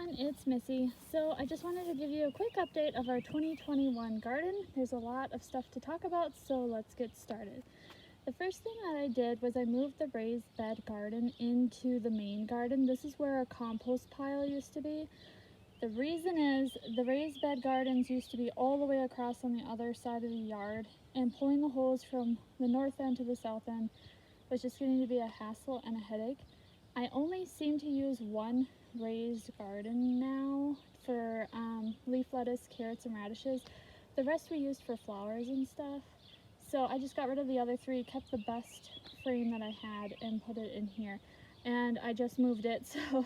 everyone, it's Missy. So I just wanted to give you a quick update of our 2021 garden. There's a lot of stuff to talk about, so let's get started. The first thing that I did was I moved the raised bed garden into the main garden. This is where our compost pile used to be. The reason is the raised bed gardens used to be all the way across on the other side of the yard, and pulling the hose from the north end to the south end was just getting to be a hassle and a headache. I only seem to use one raised garden now for leaf lettuce, carrots, and radishes. The rest we used for flowers and stuff. So I just got rid of the other three, kept the best frame that I had, and put it in here. And I just moved it, so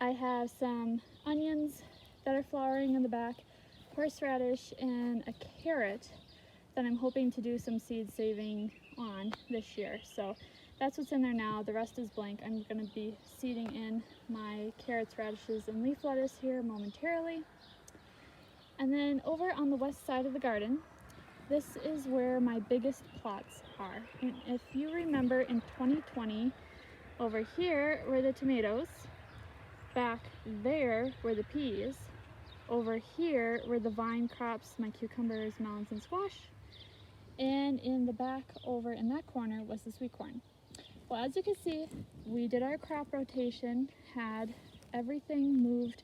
I have some onions that are flowering in the back, horseradish, and a carrot that I'm hoping to do some seed saving on this year. So that's what's in there now. The rest is blank. I'm going to be seeding in my carrots, radishes, and leaf lettuce here momentarily. And then over on the west side of the garden, this is where my biggest plots are. And if you remember, in 2020, over here were the tomatoes, back there were the peas, over here were the vine crops, my cucumbers, melons, and squash, and in the back over in that corner was the sweet corn. Well, as you can see, we did our crop rotation, had everything moved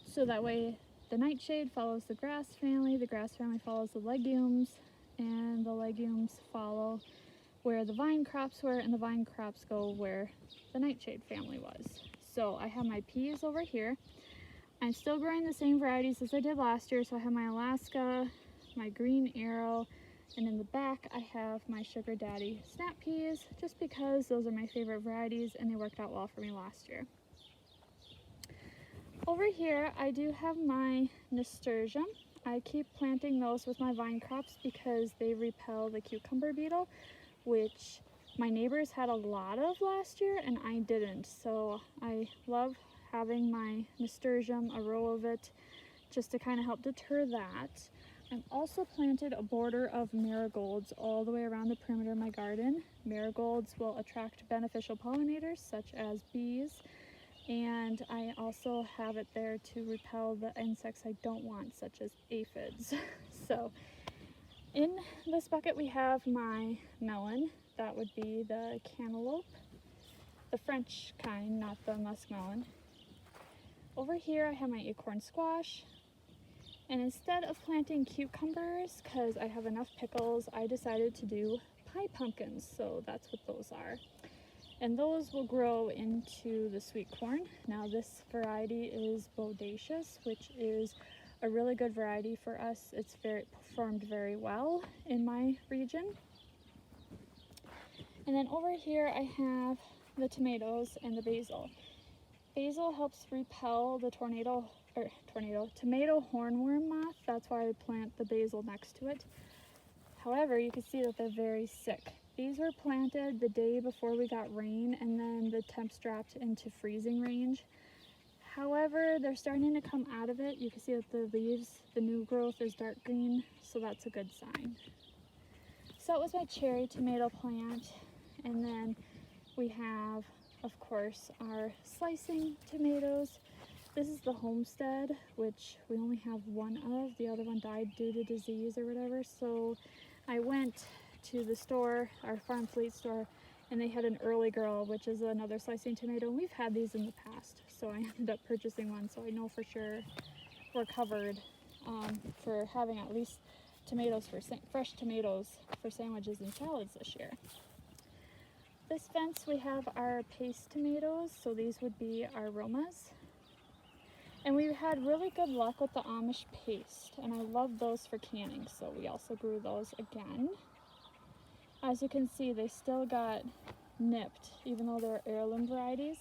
so that way the nightshade follows the grass family follows the legumes, and the legumes follow where the vine crops were, and the vine crops go where the nightshade family was. So I have my peas over here. I'm still growing the same varieties as I did last year, so I have my Alaska, my green arrow, and in the back I have my Sugar Daddy snap peas, just because those are my favorite varieties and they worked out well for me last year. Over here I do have my nasturtium. I keep planting those with my vine crops because they repel the cucumber beetle, which my neighbors had a lot of last year and I didn't. So I love having my nasturtium, a row of it, just to kind of help deter that. I've also planted a border of marigolds all the way around the perimeter of my garden. Marigolds will attract beneficial pollinators such as bees, and I also have it there to repel the insects I don't want, such as aphids. So in this bucket we have my melon. That would be the cantaloupe, the French kind, not the muskmelon. Over here I have my acorn squash. And instead of planting cucumbers, because I have enough pickles, I decided to do pie pumpkins, so that's what those are. And those will grow into the sweet corn. Now this variety is bodacious, which is a really good variety for us. It's performed very well in my region. And then over here I have the tomatoes and the basil. Basil helps repel the tomato hornworm moth. That's why I plant the basil next to it. However, you can see that they're very sick. These were planted the day before we got rain, and then the temps dropped into freezing range. However, they're starting to come out of it. You can see that the leaves, the new growth is dark green, so that's a good sign. So it was my cherry tomato plant, and then we have, of course, our slicing tomatoes. This is the Homestead, which we only have one of. The other one died due to disease or whatever. So I went to the store, our Farm Fleet store, and they had an early girl, which is another slicing tomato. And we've had these in the past, so I ended up purchasing one. So I know for sure we're covered for having at least tomatoes fresh tomatoes for sandwiches and salads this year. This fence we have our paste tomatoes, so these would be our Romas. And we had really good luck with the Amish paste, and I love those for canning, so we also grew those again. As you can see, they still got nipped, even though they're heirloom varieties.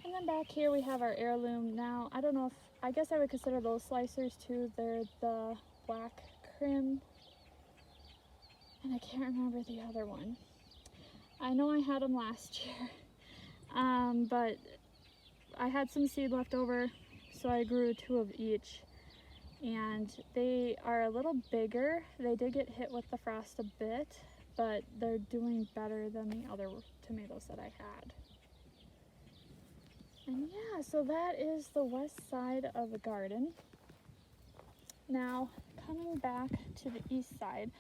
And then back here we have our heirloom. Now, I don't know if, I guess I would consider those slicers too. They're the black crim, and I can't remember the other one. I know I had them last year, but I had some seed left over, so I grew 2 of each, and they are a little bigger. They did get hit with the frost a bit, but they're doing better than the other tomatoes that I had. And yeah, so that is the west side of the garden. Now, coming back to the east side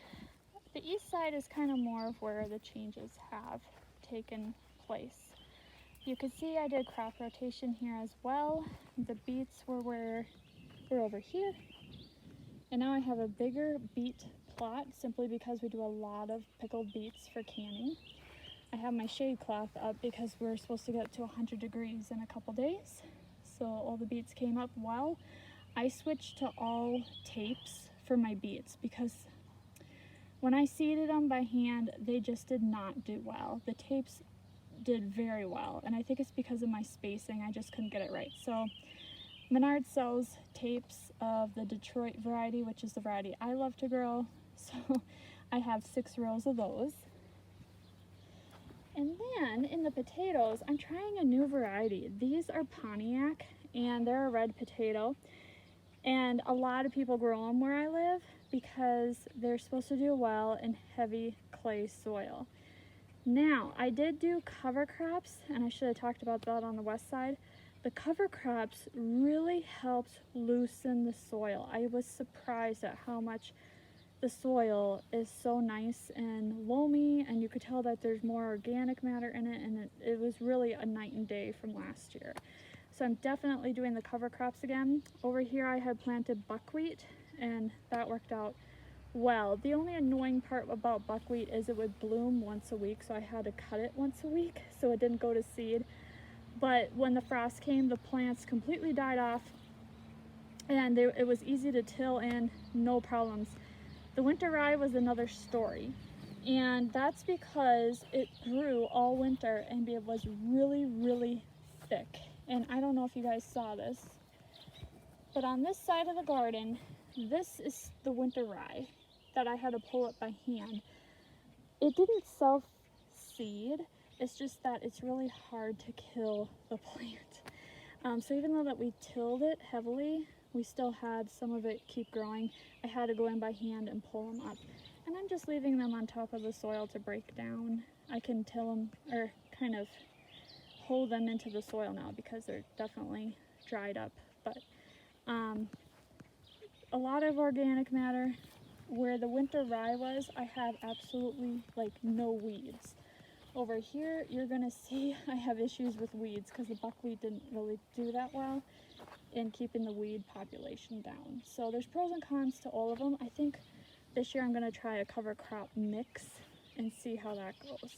is kind of more of where the changes have taken place. You can see I did crop rotation here as well. The beets were over here. And now I have a bigger beet plot simply because we do a lot of pickled beets for canning. I have my shade cloth up because we're supposed to get to 100 degrees in a couple days. So all the beets came up well. I switched to all tapes for my beets because when I seeded them by hand, they just did not do well. The tapes did very well, and I think it's because of my spacing. I just couldn't get it right. So Menard sells tapes of the Detroit variety, which is the variety I love to grow. So I have 6 rows of those. And then in the potatoes, I'm trying a new variety. These are Pontiac, and they're a red potato. And a lot of people grow them where I live because they're supposed to do well in heavy clay soil. Now, I did do cover crops, and I should have talked about that on the west side. The cover crops really helped loosen the soil. I was surprised at how much the soil is so nice and loamy, and you could tell that there's more organic matter in it, and it was really a night and day from last year. So I'm definitely doing the cover crops again. Over here I had planted buckwheat, and that worked out well. The only annoying part about buckwheat is it would bloom once a week, so I had to cut it once a week so it didn't go to seed. But when the frost came, the plants completely died off, and it was easy to till in, no problems. The winter rye was another story, and that's because it grew all winter and it was really, really thick. And I don't know if you guys saw this, but on this side of the garden, this is the winter rye that I had to pull up by hand. It didn't self-seed, it's just that it's really hard to kill the plant. So even though that we tilled it heavily, we still had some of it keep growing. I had to go in by hand and pull them up. And I'm just leaving them on top of the soil to break down. I can till them, or kind of hold them into the soil now because they're definitely dried up. But a lot of organic matter. Where the winter rye was, I had absolutely like no weeds. Over here, you're gonna see I have issues with weeds because the buckwheat didn't really do that well in keeping the weed population down. So there's pros and cons to all of them. I think this year I'm gonna try a cover crop mix and see how that goes.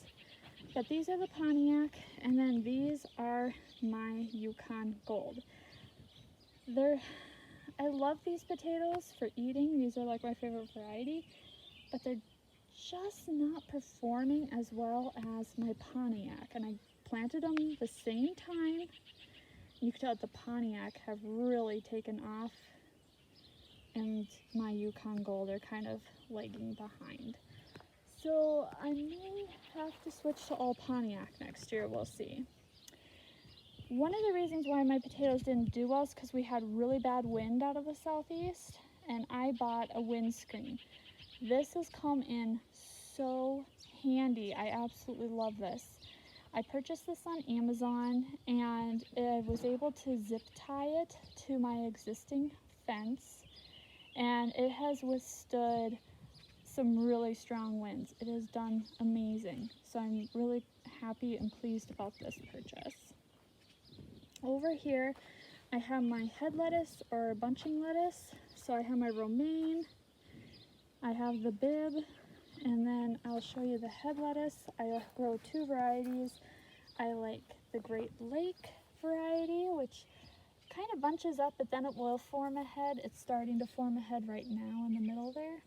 But these are the Pontiac, and then these are my Yukon Gold. I love these potatoes for eating. These are like my favorite variety, but they're just not performing as well as my Pontiac. And I planted them the same time. You can tell that the Pontiac have really taken off, and my Yukon Gold are kind of lagging behind. So I may have to switch to all Pontiac next year, we'll see. One of the reasons why my potatoes didn't do well is because we had really bad wind out of the southeast, and I bought a windscreen. This has come in so handy. I absolutely love this. I purchased this on Amazon, and I was able to zip tie it to my existing fence, and it has withstood some really strong winds. It has done amazing. So I'm really happy and pleased about this purchase. Over here, I have my head lettuce or bunching lettuce. So I have my romaine, I have the bib, and then I'll show you the head lettuce. I grow 2 varieties. I like the Great Lake variety, which kind of bunches up, but then it will form a head. It's starting to form a head right now in the middle there.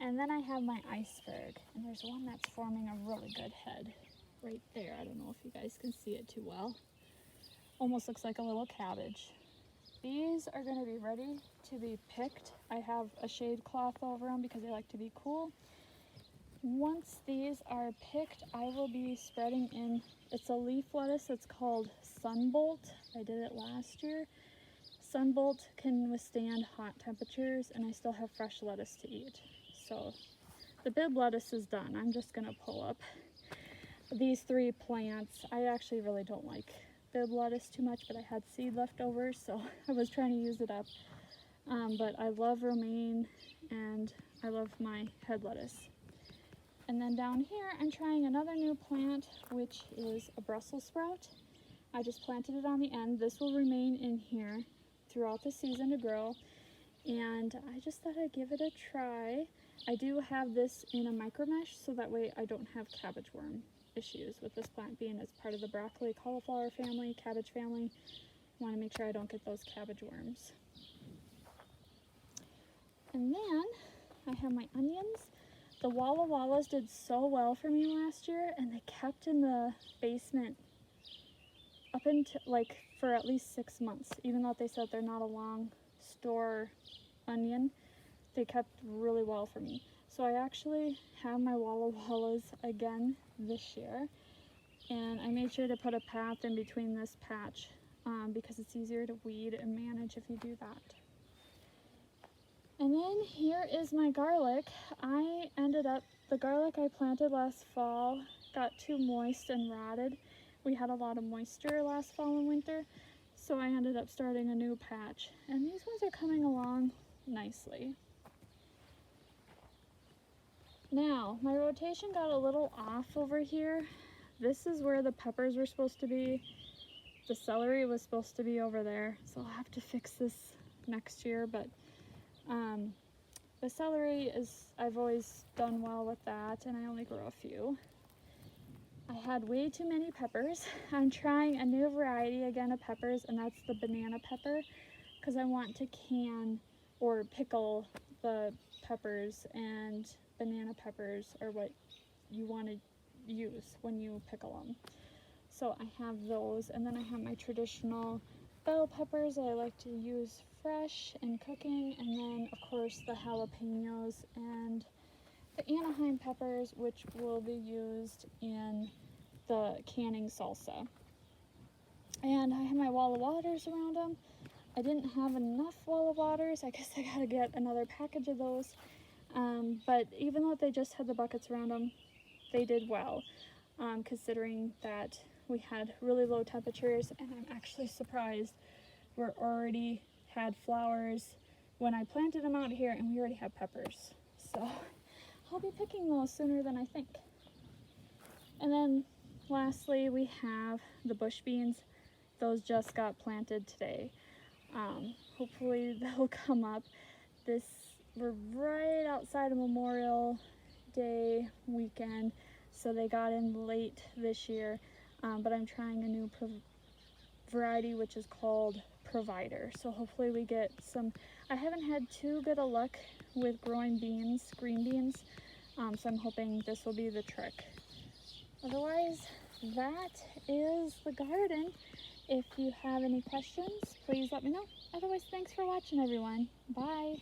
And then I have my iceberg, and there's one that's forming a really good head right there. I don't know if you guys can see it too well. Almost looks like a little cabbage. These are going to be ready to be picked. I have a shade cloth over them because they like to be cool. Once these are picked, I will be spreading in, it's a leaf lettuce, it's called Sunbolt. I did it last year. Sunbolt can withstand hot temperatures, and I still have fresh lettuce to eat. So the bib lettuce is done. I'm just gonna pull up these 3 plants. I actually really don't like fib lettuce too much, but I had seed left over, so I was trying to use it up. But I love romaine and I love my head lettuce. And then down here, I'm trying another new plant, which is a Brussels sprout. I just planted it on the end. This will remain in here throughout the season to grow. And I just thought I'd give it a try. I do have this in a micro mesh, so that way I don't have cabbage worm issues with this plant being as part of the broccoli, cauliflower family, cabbage family. I want to make sure I don't get those cabbage worms. And then I have my onions. The Walla Wallas did so well for me last year, and they kept in the basement up until like for at least 6 months. Even though they said they're not a long store onion, they kept really well for me. So I actually have my Walla Wallas again this year, and I made sure to put a path in between this patch because it's easier to weed and manage if you do that. And then here is my garlic. The garlic I planted last fall got too moist and rotted. We had a lot of moisture last fall and winter, so I ended up starting a new patch. And these ones are coming along nicely. Now, my rotation got a little off over here. This is where the peppers were supposed to be. The celery was supposed to be over there, so I'll have to fix this next year, but the celery I've always done well with that, and I only grow a few. I had way too many peppers. I'm trying a new variety again of peppers, and that's the banana pepper, because I want to can or pickle the peppers, and banana peppers are what you want to use when you pickle them. So I have those, and then I have my traditional bell peppers that I like to use fresh in cooking, and then of course the jalapenos and the Anaheim peppers, which will be used in the canning salsa. And I have my Walla Waters around them. I didn't have enough Walla Waters. I guess I gotta get another package of those. But even though they just had the buckets around them, they did well, considering that we had really low temperatures, and I'm actually surprised we're already had flowers when I planted them out here, and we already have peppers. So I'll be picking those sooner than I think. And then lastly, we have the bush beans. Those just got planted today. Hopefully they'll come up. We're right outside of Memorial Day weekend, so they got in late this year. But I'm trying a new variety, which is called Provider. So hopefully we get some. I haven't had too good a luck with growing beans, green beans, so I'm hoping this will be the trick. Otherwise, that is the garden. If you have any questions, please let me know. Otherwise, thanks for watching, everyone. Bye.